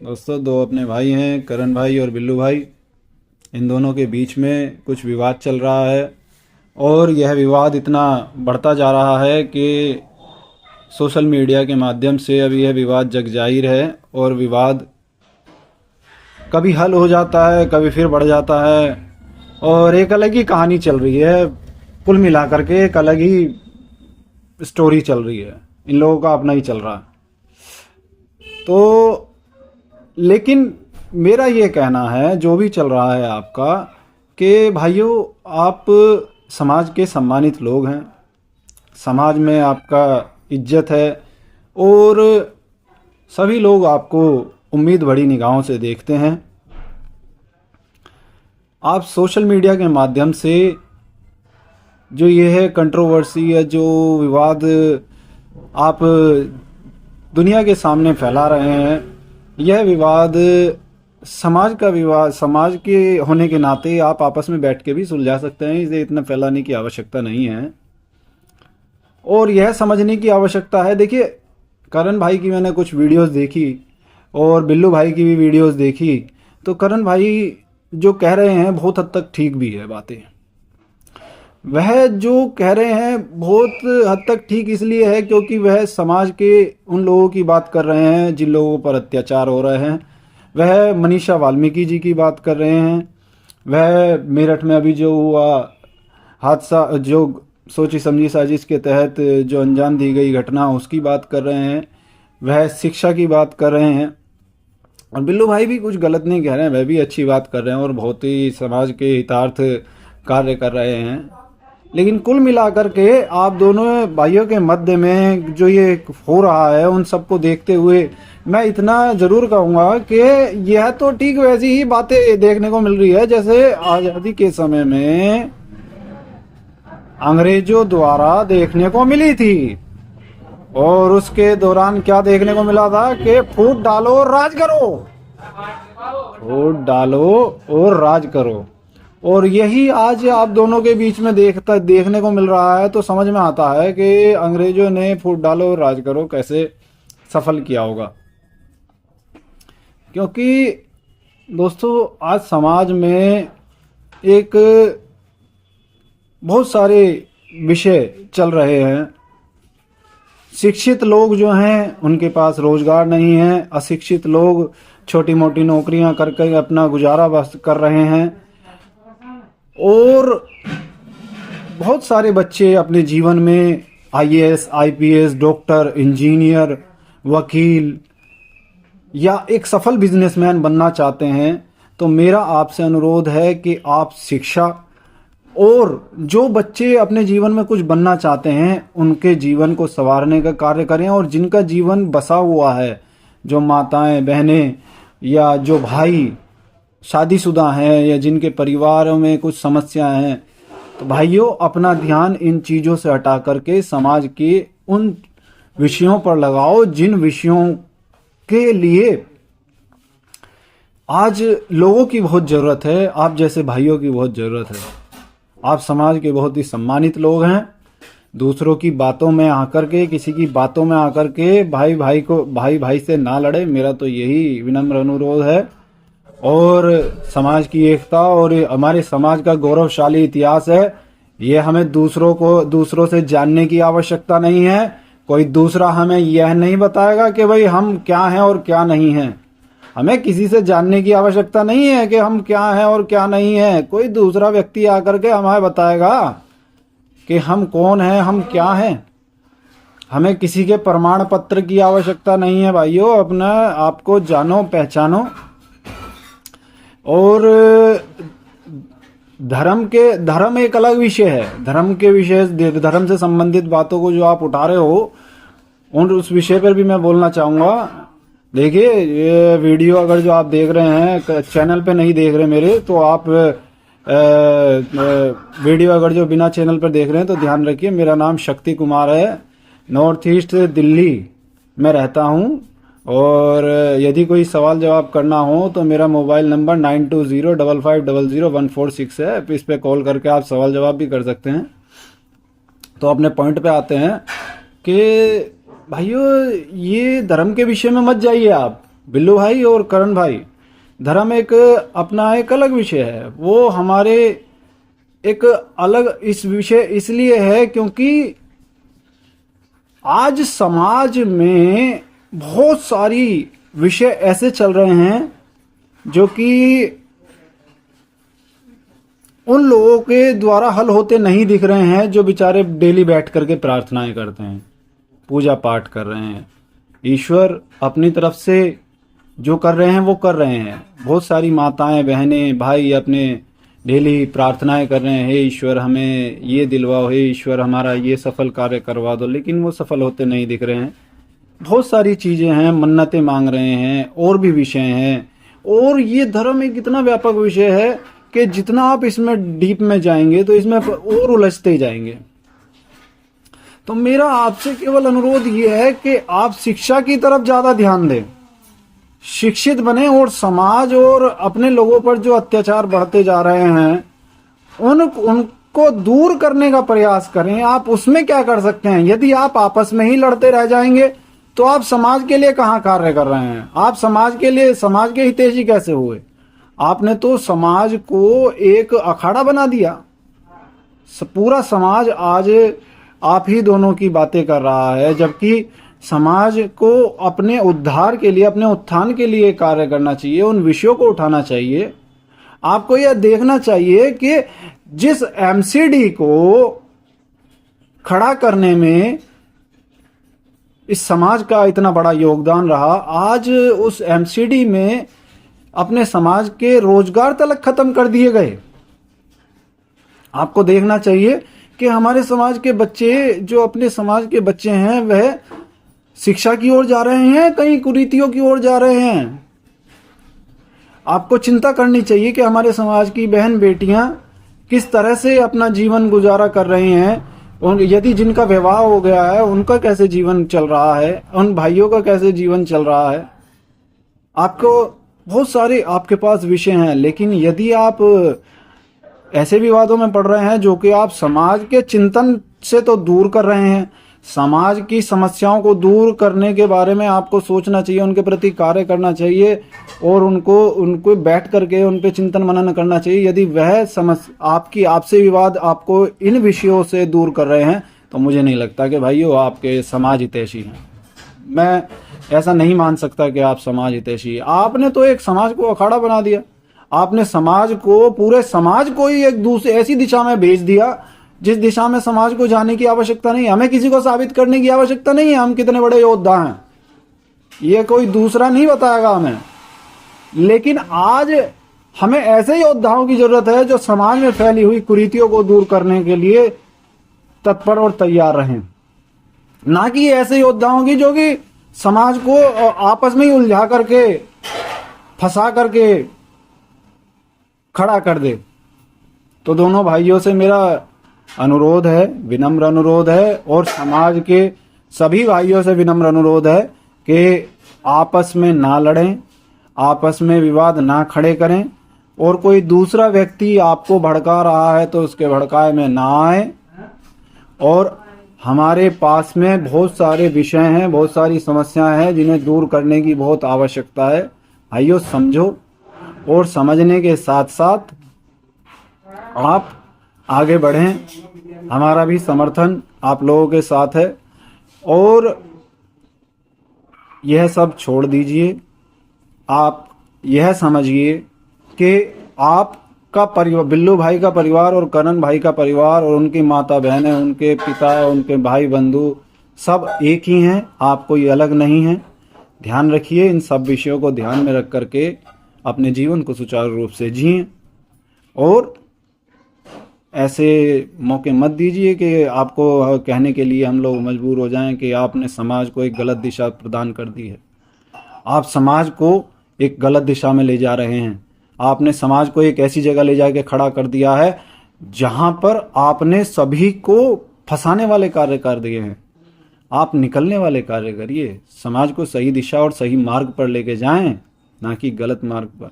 दोस्तों, दो अपने भाई हैं, करण भाई और बिल्लू भाई। इन दोनों के बीच में कुछ विवाद चल रहा है और यह विवाद इतना बढ़ता जा रहा है कि सोशल मीडिया के माध्यम से अब यह विवाद जग जाहिर है और विवाद कभी हल हो जाता है, कभी फिर बढ़ जाता है और एक अलग ही कहानी चल रही है। कुल मिलाकर के एक अलग ही स्टोरी चल रही है, इन लोगों का अपना ही चल रहा है। तो लेकिन मेरा ये कहना है, जो भी चल रहा है आपका, कि भाइयों आप समाज के सम्मानित लोग हैं, समाज में आपका इज्जत है और सभी लोग आपको उम्मीद भरी निगाहों से देखते हैं। आप सोशल मीडिया के माध्यम से जो ये है कंट्रोवर्सी या जो विवाद आप दुनिया के सामने फैला रहे हैं, यह विवाद समाज का विवाद, समाज के होने के नाते आप आपस में बैठ के भी सुलझा सकते हैं। इसे इतना फैलाने की आवश्यकता नहीं है और यह समझने की आवश्यकता है। देखिए, करण भाई की मैंने कुछ वीडियोस देखी और बिल्लू भाई की भी वीडियोस देखी, तो करण भाई जो कह रहे हैं बहुत हद तक ठीक भी है बातें। वह जो कह रहे हैं बहुत हद तक ठीक इसलिए है क्योंकि वह समाज के उन लोगों की बात कर रहे हैं जिन लोगों पर अत्याचार हो रहे हैं। वह मनीषा वाल्मीकि जी की बात कर रहे हैं। वह मेरठ में अभी जो हुआ हादसा, जो सोची समझी साजिश के तहत जो अंजाम दी गई घटना, उसकी बात कर रहे हैं। वह शिक्षा की बात कर रहे हैं और बिल्लू भाई भी कुछ गलत नहीं कह रहे हैं, वह भी अच्छी बात कर रहे हैं और बहुत ही समाज के हितार्थ कार्य कर रहे हैं। लेकिन कुल मिलाकर के आप दोनों भाइयों के मध्य में जो ये हो रहा है, उन सबको देखते हुए मैं इतना जरूर कहूँगा कि यह तो ठीक वैसी ही बातें देखने को मिल रही है जैसे आज़ादी के समय में अंग्रेजों द्वारा देखने को मिली थी। और उसके दौरान क्या देखने को मिला था कि फूट डालो और राज करो, फूट डालो और राज करो। और यही आज आप दोनों के बीच में देखने को मिल रहा है। तो समझ में आता है कि अंग्रेजों ने फूट डालो और राज करो कैसे सफल किया होगा। क्योंकि दोस्तों, आज समाज में एक बहुत सारे विषय चल रहे हैं। शिक्षित लोग जो हैं उनके पास रोजगार नहीं है, अशिक्षित लोग छोटी मोटी नौकरियां करके अपना गुजारा बस कर रहे हैं और बहुत सारे बच्चे अपने जीवन में आईएएस, आईपीएस, डॉक्टर, इंजीनियर, वकील या एक सफल बिजनेसमैन बनना चाहते हैं। तो मेरा आपसे अनुरोध है कि आप शिक्षा और जो बच्चे अपने जीवन में कुछ बनना चाहते हैं उनके जीवन को संवारने का कार्य करें। और जिनका जीवन बसा हुआ है, जो माताएं, बहनें या जो भाई शादीशुदा हैं या जिनके परिवारों में कुछ समस्याएं हैं, तो भाइयों अपना ध्यान इन चीज़ों से हटा करके समाज के उन विषयों पर लगाओ जिन विषयों के लिए आज लोगों की बहुत ज़रूरत है। आप जैसे भाइयों की बहुत ज़रूरत है। आप समाज के बहुत ही सम्मानित लोग हैं। दूसरों की बातों में आकर के, किसी की बातों में आकर के भाई भाई से ना लड़े, मेरा तो यही विनम्र अनुरोध है। और समाज की एकता और हमारे समाज का गौरवशाली इतिहास है, ये हमें दूसरों से जानने की आवश्यकता नहीं है। कोई दूसरा हमें यह नहीं बताएगा कि भाई हम क्या हैं और क्या नहीं हैं। हमें किसी से जानने की आवश्यकता नहीं है कि हम क्या हैं और क्या नहीं हैं। कोई दूसरा व्यक्ति आकर के हमें बताएगा कि हम कौन हैं, हम क्या हैं। हमें किसी के प्रमाण पत्र की आवश्यकता नहीं है भाइयों। अपना आपको जानो, पहचानो। और धर्म एक अलग विषय है। धर्म से संबंधित बातों को जो आप उठा रहे हो, उस विषय पर भी मैं बोलना चाहूँगा। देखिए, ये वीडियो अगर जो आप देख रहे हैं, चैनल पे नहीं देख रहे मेरे, तो आप वीडियो अगर जो बिना चैनल पर देख रहे हैं तो ध्यान रखिए। मेरा नाम शक्ति कुमार है, नॉर्थ ईस्ट दिल्ली में रहता हूँ। और यदि कोई सवाल जवाब करना हो तो मेरा मोबाइल नंबर 9205500146 है। इस पर कॉल करके आप सवाल जवाब भी कर सकते हैं। तो अपने पॉइंट पे आते हैं कि भाइयों ये धर्म के विषय में मत जाइए आप। बिल्लू भाई और करण भाई, धर्म एक अपना एक अलग विषय है। वो हमारे एक अलग इस विषय इसलिए है क्योंकि आज समाज में बहुत सारी विषय ऐसे चल रहे हैं जो कि उन लोगों के द्वारा हल होते नहीं दिख रहे हैं, जो बेचारे डेली बैठ करके प्रार्थनाएं करते हैं, पूजा पाठ कर रहे हैं। ईश्वर अपनी तरफ से जो कर रहे हैं वो कर रहे हैं। बहुत सारी माताएं, बहनें, भाई अपने डेली प्रार्थनाएं कर रहे हैं, हे ईश्वर हमें ये दिलवाओ, हे ईश्वर हमारा ये सफल कार्य करवा दो, लेकिन वो सफल होते नहीं दिख रहे हैं। बहुत सारी चीजें हैं, मन्नतें मांग रहे हैं, और भी विषय हैं। और ये धर्म एक इतना व्यापक विषय है कि जितना आप इसमें डीप में जाएंगे तो इसमें और उलझते जाएंगे। तो मेरा आपसे केवल अनुरोध ये है कि आप शिक्षा की तरफ ज्यादा ध्यान दें, शिक्षित बने, और समाज और अपने लोगों पर जो अत्याचार बढ़ते जा रहे हैं उनको दूर करने का प्रयास करें। आप उसमें क्या कर सकते हैं? यदि आप आपस में ही लड़ते रह जाएंगे तो आप समाज के लिए कहाँ कार्य कर रहे हैं? आप समाज के लिए, समाज के हितैषी कैसे हुए? आपने तो समाज को एक अखाड़ा बना दिया। पूरा समाज आज आप ही दोनों की बातें कर रहा है, जबकि समाज को अपने उद्धार के लिए, अपने उत्थान के लिए कार्य करना चाहिए, उन विषयों को उठाना चाहिए। आपको यह देखना चाहिए कि जिस एमसीडी को खड़ा करने में इस समाज का इतना बड़ा योगदान रहा, आज उस एमसीडी में अपने समाज के रोजगार तलक खत्म कर दिए गए। आपको देखना चाहिए कि हमारे समाज के बच्चे, जो अपने समाज के बच्चे हैं, वह शिक्षा की ओर जा रहे हैं, कहीं कुरीतियों की ओर जा रहे हैं। आपको चिंता करनी चाहिए कि हमारे समाज की बहन बेटियां किस तरह से अपना जीवन गुजारा कर रही हैं, और यदि जिनका विवाह हो गया है उनका कैसे जीवन चल रहा है, उन भाइयों का कैसे जीवन चल रहा है। आपको बहुत सारे आपके पास विषय हैं, लेकिन यदि आप ऐसे विवादों में पड़ रहे हैं जो कि आप समाज के चिंतन से तो दूर कर रहे हैं, समाज की समस्याओं को दूर करने के बारे में आपको सोचना चाहिए, उनके प्रति कार्य करना चाहिए, और उनको बैठ करके उन पे चिंतन मनन करना चाहिए। यदि वह आपसे विवाद आपको इन विषयों से दूर कर रहे हैं तो मुझे नहीं लगता कि भाइयों आपके समाज हितैषी हैं। मैं ऐसा नहीं मान सकता कि आप समाज हितैषी। आपने तो एक समाज को अखाड़ा बना दिया। आपने समाज को, पूरे समाज को ही एक दूसरे ऐसी दिशा में भेज दिया जिस दिशा में समाज को जाने की आवश्यकता नहीं है। हमें किसी को साबित करने की आवश्यकता नहीं है हम कितने बड़े योद्धा हैं, ये कोई दूसरा नहीं बताएगा हमें। लेकिन आज हमें ऐसे योद्धाओं की जरूरत है जो समाज में फैली हुई कुरीतियों को दूर करने के लिए तत्पर और तैयार रहें, ना कि ऐसे योद्धाओं की जो कि समाज को आपस में ही उलझा करके, फंसा करके खड़ा कर दे। तो दोनों भाइयों से मेरा अनुरोध है, विनम्र अनुरोध है, और समाज के सभी भाइयों से विनम्र अनुरोध है कि आपस में ना लड़ें, आपस में विवाद ना खड़े करें, और कोई दूसरा व्यक्ति आपको भड़का रहा है तो उसके भड़काए में ना आए। और हमारे पास में बहुत सारे विषय हैं, बहुत सारी समस्याएं हैं जिन्हें दूर करने की बहुत आवश्यकता है। भाइयों समझो, और समझने के साथ साथ आप आगे बढ़ें। हमारा भी समर्थन आप लोगों के साथ है, और यह सब छोड़ दीजिए। आप यह समझिए कि आपका परिवार, बिल्लू भाई का परिवार और करण भाई का परिवार और उनकी माता बहनें, उनके पिता, उनके भाई बंधु सब एक ही हैं, आप कोई अलग नहीं है। ध्यान रखिए, इन सब विषयों को ध्यान में रख करके अपने जीवन को सुचारू रूप से जिएं, और ऐसे मौके मत दीजिए कि आपको कहने के लिए हम लोग मजबूर हो जाएं कि आपने समाज को एक गलत दिशा प्रदान कर दी है। आप समाज को एक गलत दिशा में ले जा रहे हैं। आपने समाज को एक ऐसी जगह ले जाके खड़ा कर दिया है जहां पर आपने सभी को फंसाने वाले कार्य कर दिए हैं। आप निकलने वाले कार्य करिए, समाज को सही दिशा और सही मार्ग पर लेके जाएं, ना कि गलत मार्ग पर।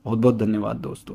बहुत बहुत धन्यवाद दोस्तों।